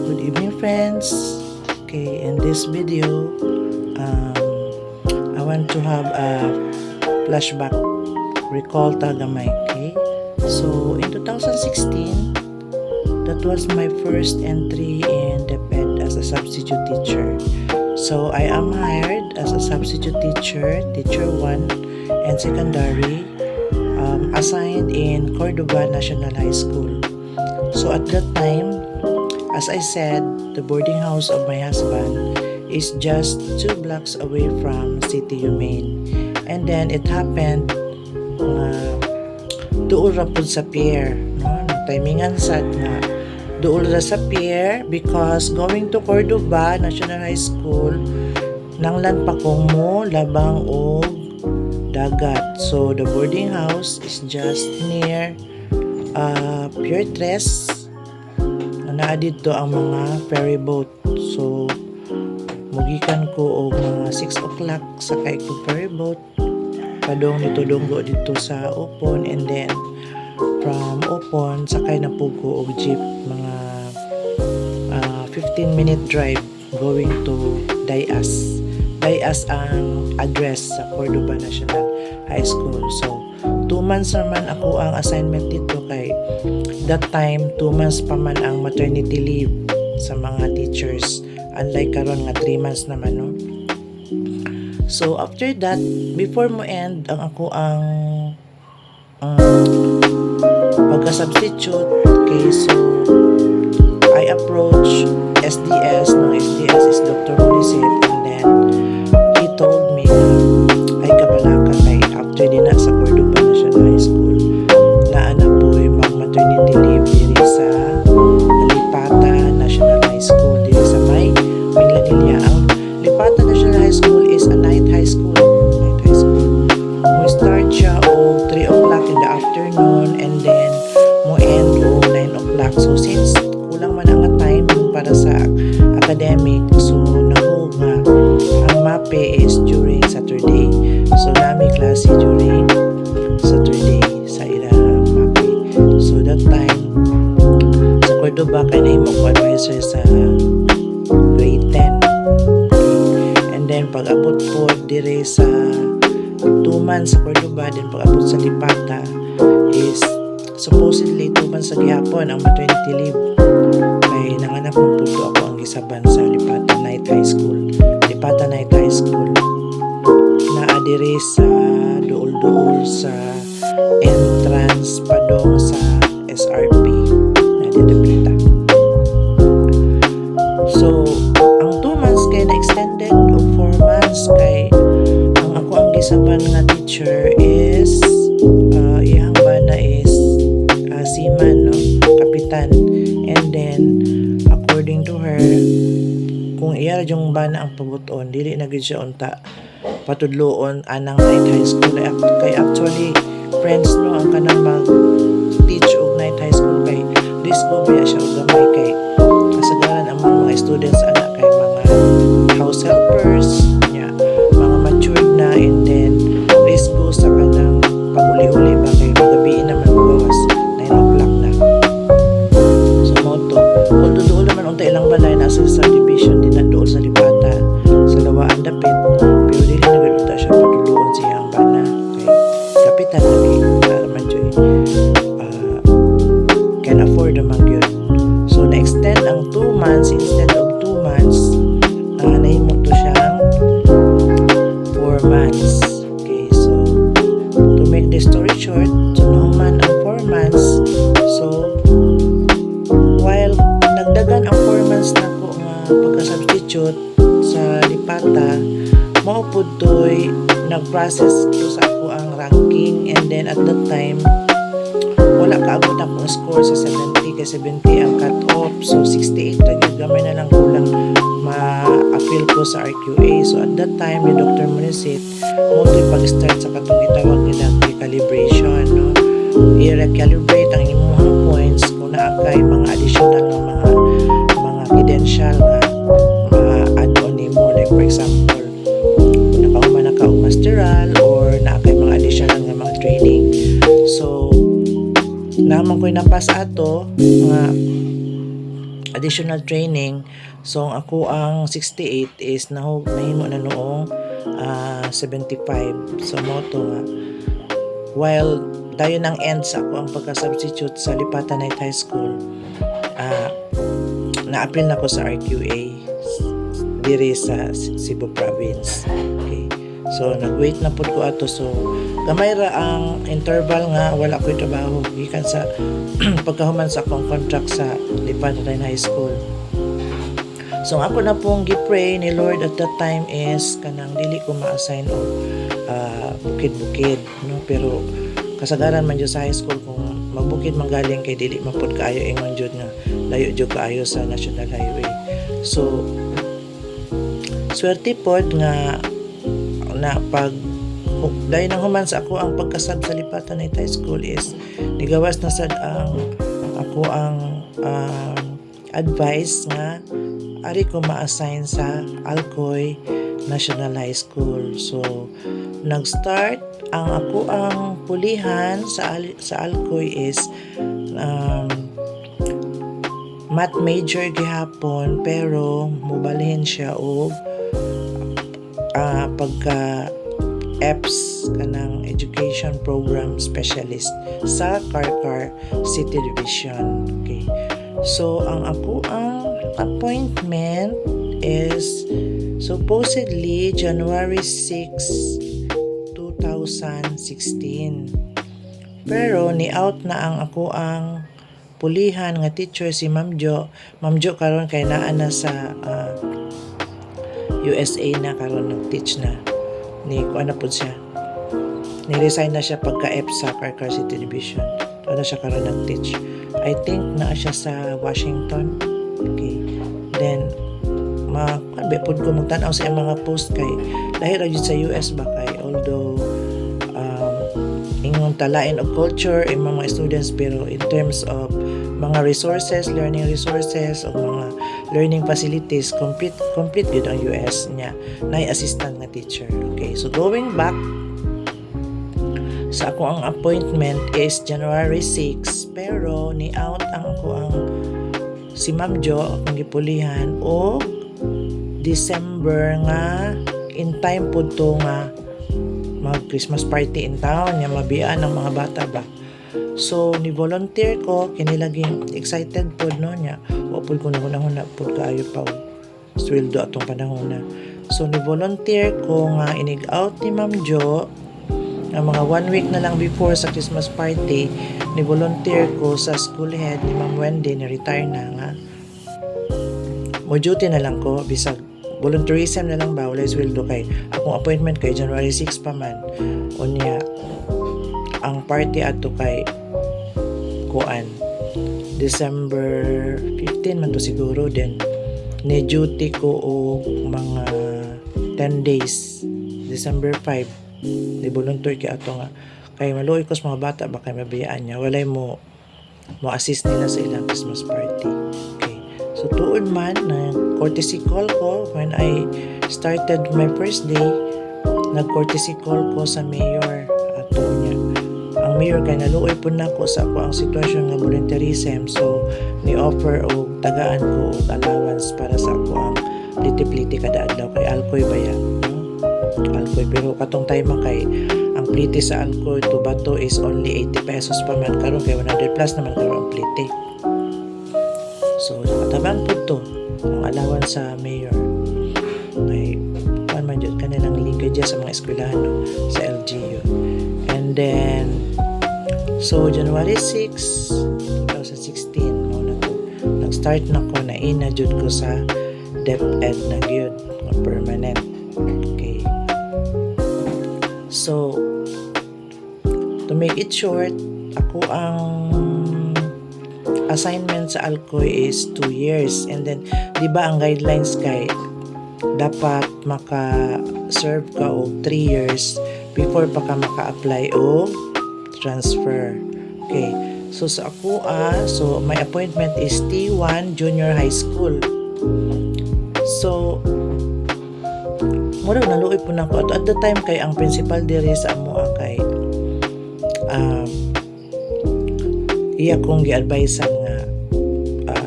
Good evening, friends. Okay, in this video, I want to have a flashback recall tagamay. Okay, so in 2016, that was my first entry in DepEd as a substitute teacher. So I am hired as a substitute teacher, teacher 1 and secondary, assigned in Cordova National High School. So at that time, as I said, the boarding house of my husband is just 2 blocks away from City Humane. And then it happened duol ra pud sa pier, no? Timingan sad nga duol ra sa pier because going to Cordova National High School nanglan pa kong mo labang og dagat. So the boarding house is just near Pier 3 na dito ang mga ferry boat. So mugikan ko og mga 6 o'clock sakay ko ferry boat padong nitudunggo dito sa Upon, and then from Upon sakay na po ko og jeep mga 15-minute drive going to Dayas. Dayas ang address sa Cordova National High School. So 2 months naman ako ang assignment dito kay that time 2 months pa man ang maternity leave sa mga teachers, unlike karon nga 3 months naman, no? So after that, before mo end ang ako ang pagka-substitute, okay, so I approach SDS. No, SDS is Dr. Mulisit, and then he told me ay kabalaka kay after din na sa Cordova National High School na anak po'y mag-maternity leave diri sa Lipata National High School diri sa may Minglanilla. Ang Lipata National High School is a night high school. Night high school. We start siya o 3 o'clock in the afternoon and then mo end o 9 o'clock. So since kulang man ang time para sa academic, so naho nga ang MAPE is during Saturday. So nami klase during Saturday sa ilang MAPE. So that time sa Cordova kay na imo ko advisor sa grade 10. And then pag-abot po dire sa 2 months sa Cordova, then pag-abot sa Lipata is supposedly 2 months sa gihapon ang maternity leave. Kay nanganak mo po ako ang gisaban sa Lipata Night High School. Lipata Night High School na adire sa duol-duol sa entrance padong sa SRP na didapita. So ang 2 months kay na-extended o 4 months kay ang ako ang gisaban nga teacher is iyang bana is seaman, no? Kapitan. And then according to her, kung iya yung bana ang pabuton, dili na gid siya unta patudloon anang night high school. Kay actually friends, no, ang kanang mag teach og night high school kay risgo biya siya og gamay kay kasagaran ang mga students ana kay mga house helpers nya, mga matured na, and then risgo sa kanang pag-uli-uli ba kay magabi naman bawas 9 o'clock na. So moto although doon naman unta ilang balay nasa subdivision din na doon sa Lipata sa Lawaan Dapit, pero dili na gud unta siya patuluon siyang bana kay kapitan naman joy can afford naman yun. So na-extend ang 2 months instead of 2 months, nahimot to siyang 4 months. Okay, so to make the story short, so nahuman ang 4 months. So while nagdagan ang 4 months na ko nga pagka-substitute sa Lipata, maupod to'y nag-process ko sa ako ang ranking, and then at that time wala kaabot akong score sa 70 kay 70 ang cut-off. So 68 na yun, gamay na lang kulang ma-appeal ko sa RQA. So at that time ni Dr. Munisit mo pag-start sa katong itawag nilang recalibration, no? I-recalibrate ang imuhang points kung naakay mga additional ng mga credential nga ma-add-on nimo, like for example kung nakahuman ka og masteral or naakay mga additional nga mga training. So naman ko'y napas ato nga additional training. So ang ako ang 68 is nahimo na noong 75. So moto nga while dayon ang end sa ako ang pagka-substitute sa Lipatan Night High School, na-apply na ko sa RQA diri sa Cebu Province. Okay. So nag-wait na pud ko ato. So gamay ra ang interval nga wala ko'y trabaho gikan sa pagkahuman sa akong contract sa Lipatan High School. So ako na pong gipray ni Lord at that time is kanang dili ko ma-assign og bukid-bukid, no? Pero kasagaran man jud sa high school kung magbukid manggaling kay dili man pud kaayo ingon jud nga layo jud kaayo sa National Highway. So swerte pod nga na pag dahil nang human sa ako ang pagkasab sa Lipatan Night High School is nigawas na sad ang ako ang advice nga ari ko ma-assign sa Alcoy National High School. So nag-start ang ako ang pulihan sa Alcoy is math major gihapon pero mobalhin siya og pagka EPS kanang Education Program Specialist sa Carcar City Division. Okay. So ang ako ang appointment is supposedly January 6, 2016. Pero ni-out na ang ako ang pulihan nga teacher si Ma'am Jo. Ma'am Jo karon kay naa na sa USA na karon nag-teach na. Ni kuan na pud siya. Ni-resign na siya pagka-F sa Carcar City Division. Ano siya karon nag-teach. I think naa siya sa Washington. Okay. Then pud ko magtan-aw sa mga post kay dahil ra jud sa US ba kay although ingon talain og culture ang mga students pero in terms of mga resources, learning resources o mga learning facilities complete gud ang US niya na assistant na teacher. Okay, so going back sa ako ang appointment is January 6 pero ni-out ang ako ang si Ma'am Jo akong gipulihan o December nga in time po to nga mag Christmas party in town nga mabiyaan ng mga bata ba. So ni volunteer ko kinilaging excited po no nya wa pud ko nahuna pud kaayo pa sweldo atong panahon na. So ni volunteer ko nga inig-out ni Ma'am Jo nga mga 1 week na lang before sa Christmas party ni volunteer ko sa school head ni Ma'am Wendy ni retire na nga mo duty na lang ko bisag volunteerism na lang ba wala sweldo kay akong appointment kay January 6 pa man unya ang party ato kay kuan December 15 man to siguro then ni duty ko og mga 10 days December 5 ni volunteer kay ato nga kay maluoy ko sa mga bata ba kay mabiyaan niya walay mo assist nila sa ilang Christmas party. Okay, so tuod man na courtesy call ko when I started my first day nag-courtesy call ko sa mayor ato niya. Ang mayor kay naluoy po na ko sa ako ang sitwasyon nga volunteerism so ni-offer og tagaan ko og allowance para sa ako ang pliti-pliti kada adlaw kay Alcoy ba yan? Alcoy pero katong time kay ang pliti sa Alcoy to Bato is only 80 pesos pa man karon kay 100 plus naman karon ang pliti. So nakatabang po to ang allowance sa mayor may kuan man jud kanilang linkage sa mga eskwelahan no, sa LGU. And then so January 6 2016 mo na to nag-start na ko na ina jud ko sa DepEd na gyud nga permanent. Okay, so to make it short ako ang assignment sa Alcoy is 2 years and then di ba ang guidelines kay dapat maka-serve ka og 3 years before pa ka maka-apply o transfer. Okay, so sa ako so my appointment is T1 Junior High School. So mura naluoy po na ko at the time kay ang principal diri sa amo kay iya kong gi-advise nga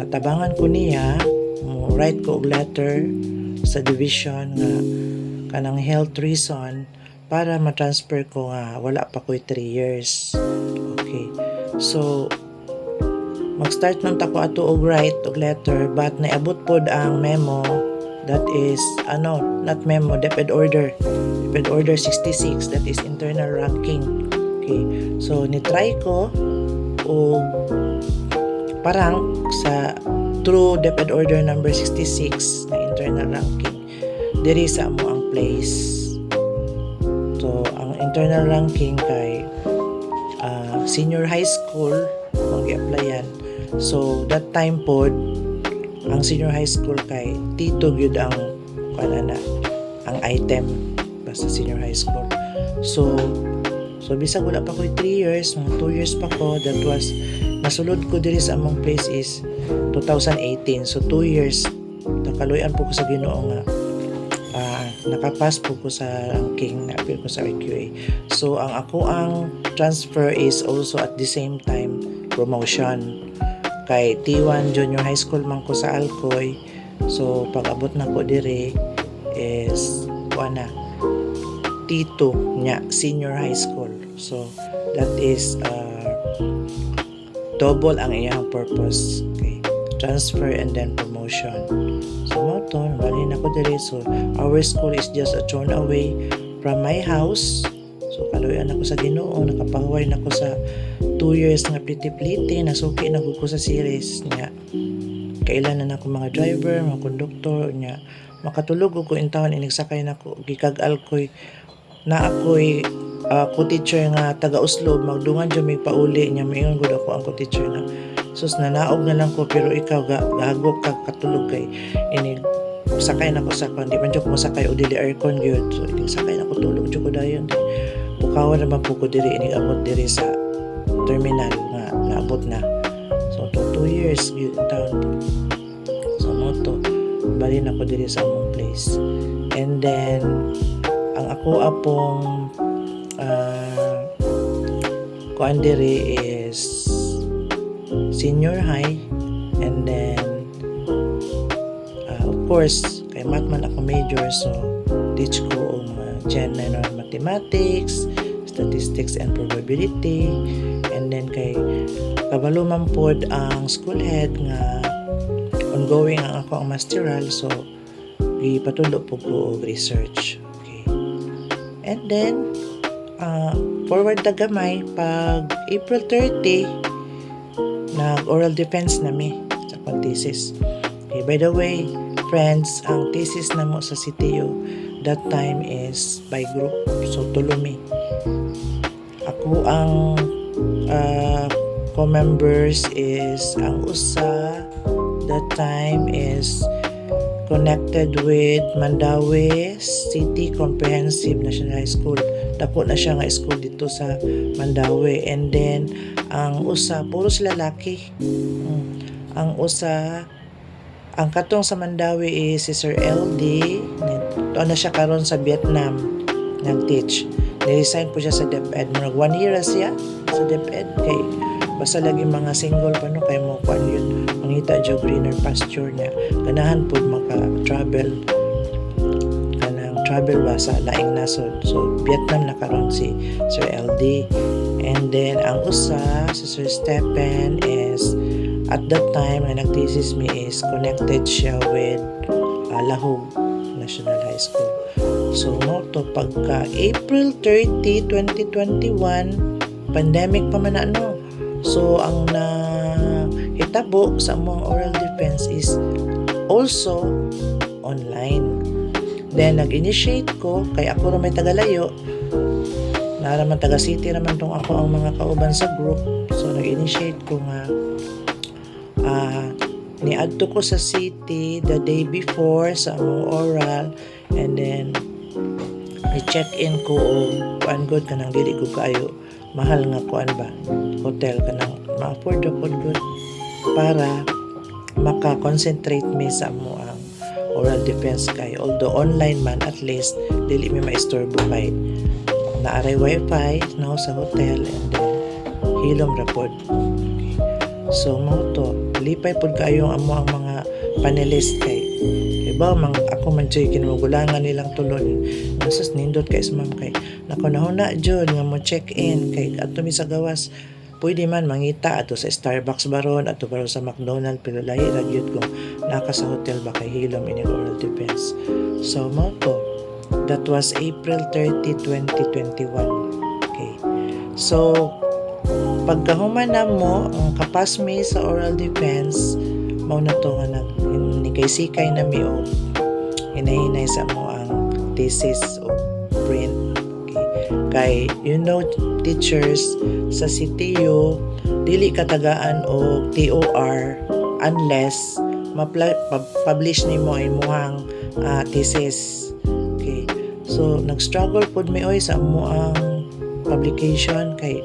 tabangan ko niya mo write ko og letter sa division nga kanang health reason para ma-transfer ko nga wala pa ko'y 3 years. Okay. So mag-start nun tako ato og write og letter but naabot pod ang memo that is not memo, DepEd order 66, that is internal ranking. Okay. So ni-try ko o parang sa through DepEd order number 66 na internal ranking diri sa amo ang place. So ang internal ranking kay senior high school ang i-applyan. So that time pod ang senior high school kay tito gyud ang ang item basta senior high school. So bisag wala pa ko 3 years, mga 2 years pa ko, that was nasulod ko diri sa among place is 2018. So 2 years nakaluyan po ko sa Ginoo nga nakapass po ko sa ranking, na-appeal ko sa RQA. So ang transfer is also at the same time promotion kay T1 junior high school man ko sa Alcoy. So pag abot na ko dire is T2 nya senior high school. So that is double ang iyang purpose. Okay, transfer and then promotion. So mo to bali na ko dire. So our school is just a turn away from my house. So kaluyan ako sa Ginoo, nakapahuway na ko sa 2 years nga pliti-pliti, nasuki na ko sa series niya. Kailan na ako mga driver, mga konduktor niya. Makatulog ko in town, inigsakay na ko gikagal ko'y na ako'y co-teacher nga taga Uslob, magdungan dyan may pauli niya, mayon gud ako ang co-teacher nga sus nanaog na lang ko, pero ikaw gahagok ka katulog kay inig sakay na ko sa kon, di man dyan ko masakay o dili aircon gyud. So inig sakay na ko tulog dyan ko dayon, bukawan naman po ko diri, inig abot diri sa terminal nga naabot na. So to 2 years gyud in town. So moto bali na ko diri sa among place. And then ang ako apong kuan diri is senior high, and then of course kay math man ako major, so teach ko ang general mathematics, statistics and probability. And then kay kabalo man pod ang school head nga ongoing ang ako ang masteral, so gipatulo po ko og research. Okay. And then forward na gamay pag April 30 nag oral defense nami sa akong thesis. Okay, by the way friends, ang thesis namo sa CTU that time is by group, so tulumi. Ako ang co-members is ang usa that time is connected with Mandaue City Comprehensive National High School. Dako na siya nga school dito sa Mandaue. And then ang usa puro sila lalaki. Ang usa ang katong sa Mandaue is si Sir LD. Ito na siya karon sa Vietnam nag-teach. Niresign po siya sa DepEd. Murag 1 year siya sa DepEd. Kay basta lagi mga single pa no, kay mo kuan yun mangita jo greener pasture niya. Ganahan po maka-travel ba sa laing nasod. So Vietnam na karon si Sir LD. And then ang usa si Sir Stephen is at that time na nag-thesis me is connected siya with Lahog National High School. So mo to pagka April 30, 2021 pandemic pa man ano. So ang hitabo sa among oral defense is also online. Then nag-initiate ko kay ako ra may tagalayo. Naraman taga city raman tong ako ang mga kauban sa group. So nag-initiate ko nga niadto ko sa city the day before sa among oral, and then i-check-in ko og kuan good kanang dili ko kaayo mahal nga kuan ba hotel kanang ma-afford pod good para maka-concentrate me sa mo ang oral defense kay although online man at least dili mi maistorbo kay naaray wifi no sa hotel, and then hilom ra pod. Okay. So mo to malipay pud kayo ang amo ang mga panelist kay iba ako man joy kinagulangan nilang tulon nasas nindot kay ma'am kay nakunahuna jud nga mo check in kay adto mi sa gawas pwede man mangita ato sa Starbucks baron ato baron sa McDonald's pero lahi ra gyud kung naka sa hotel ba kay hilom ini oral defense. So mo to that was April 30, 2021. Okay, so pagkahuman na mo ang kapasmi sa oral defense mao na to nga sikay na mi og hinahinay sa mo ang thesis o print. Okay. Kay teachers sa CTU dili katagaan og TOR unless ma-publish nimo imong thesis. Okay. So nag-struggle pud mi oy sa amo ang publication kay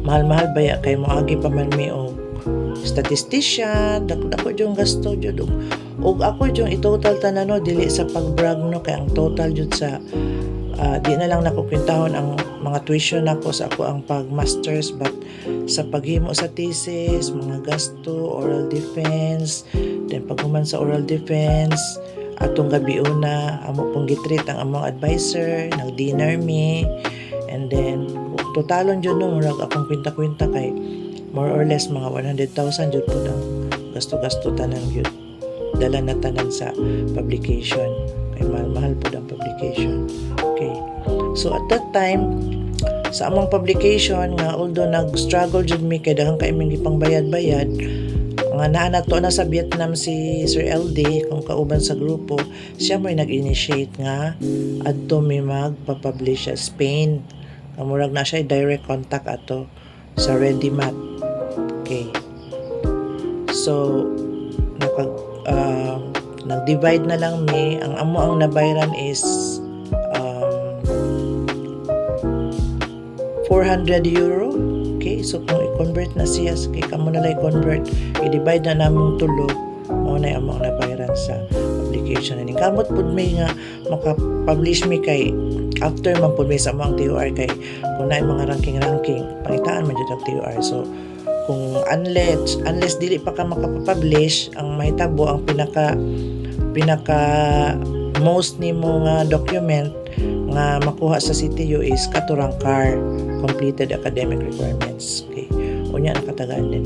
mahal-mahal baya kay moagi pa man mi og statistician dako yung gasto jud og ako yung itotal tanan no dili sa pagbrag no kay ang total jud sa di na lang nako kwentahon ang mga tuition nako sa ako ang pag-masters but sa paghimo sa thesis mga gasto oral defense then paghuman sa oral defense atong gabi una amo pong gitreat ang among advisor nag-dinner mi and then totalon jud no murag akong kwenta-kwenta kay more or less mga 100,000 jud pud ang gasto-gasto tanan jud dala na tanan sa publication kay mahal pud ang publication. Okay, so at that time sa among publication nga although nag-struggle jud mi kay daghang kay imong gipangbayad-bayad nga naa nato na sa Vietnam si Sir LD kung kauban sa grupo siya mo'y nag-initiate nga adto mi magpa-publish sa Spain kamurag na siya direct contact ato sa ReadyMath. Okay. So nag-divide na lang mi ang amo ang nabayran is 400 euro. Okay, so kung i-convert na siya kay kamo na lay convert i-divide na namong tulo mo na amo ang nabayran sa application ni kamot pud mi nga maka-publish mi kay after man pud mi sa among TOR kay kung naay mga ranking pangitaan man jud ang TOR. So kung unless dili pa ka makapapublish ang mahitabo ang pinaka most nimo nga document nga makuha sa CTU is katurang CAR completed academic requirements. Okay, unya nakatagaan din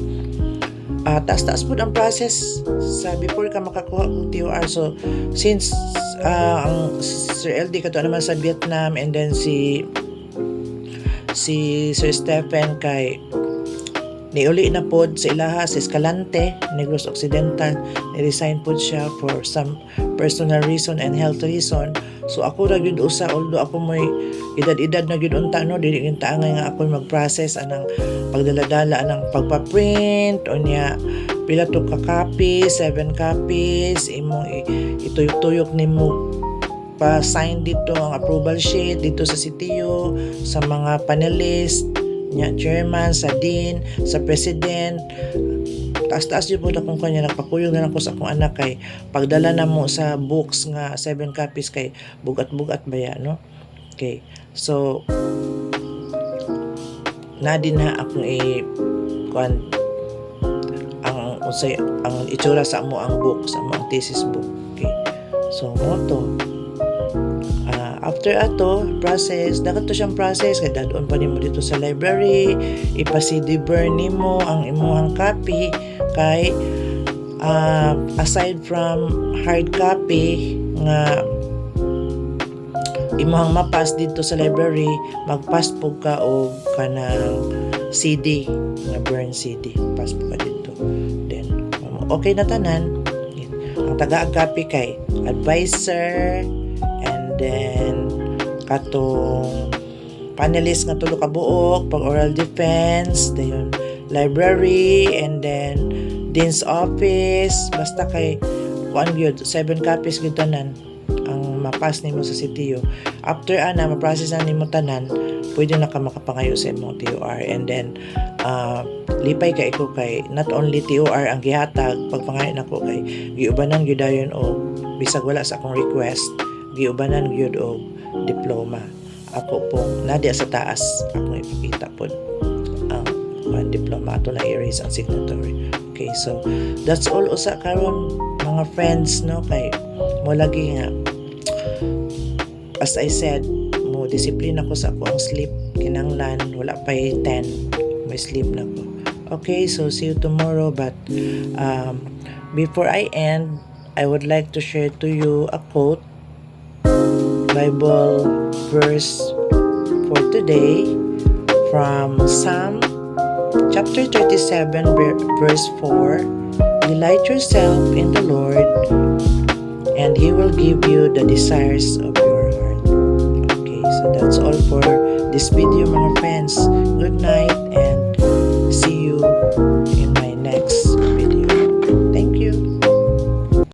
taas pud ang process sa before ka makakuha og TOR. So since ang Sir LD kato naman sa Vietnam and then si Sir Stephen kay niuli na pod sa ilaha sa Escalante, Negros Occidental, ni-resign pod siya for some personal reason and health reason. So ako ra gyud usa although ako mo'y edad na gyud unta no dili gyud taangay nga ako mag-process anang pagdala-dala anang pagpa-print o niya pila to ka copies 7 copies imong ituyok-tuyok nimo pa sign dito ang approval sheet dito sa CTU sa mga panelist nya chairman, sa dean, sa president. Taas-taas yun po na kung kanya nagpakuyog na lang ko sa akong anak kay pagdala na mo sa books nga 7 copies kay bugat-bugat ba yan, no? Okay, so na din na akong ang itsura sa amo ang book, sa amo ang thesis book. Okay, so mo to after ato process dapat to siyang process kay dadon pa nimo dito sa library ipa-CD burn nimo ang imong copy kay aside from hard copy nga imong mapas dito sa library magpass po ka og kanang CD nga burn CD pass po ka dito then okay na tanan ang taga-copy kay advisor and then katong panelist nga tulo ka buok pag oral defense dayon library and then dean's office basta kay kuan gyud 7 copies gyud tanan ang mapas nimo sa CTU after ana ma-process na nimo tanan pwede na ka makapangayo sa imong TOR and then lipay kay ko kay not only TOR ang gihatag pagpangayo nako kay giubanan gyud dayon og bisag wala sa akong request giubanan gyud og diploma ako pong nadia sa taas akong ipakita pod ang diploma ato na erase ang signatory Okay, so that's all usa karon mga friends, no, kay mo lagi nga as I said, mo discipline ako sa akong sleep kinanglan wala pa 10 may sleep na ko. Okay, so see you tomorrow, but before I end, I would like to share to you a quote, Bible verse for today from Psalm chapter 37 verse 4. Delight yourself in the Lord, and He will give you the desires of your heart. Okay, so that's all for this video, mga friends. Good night and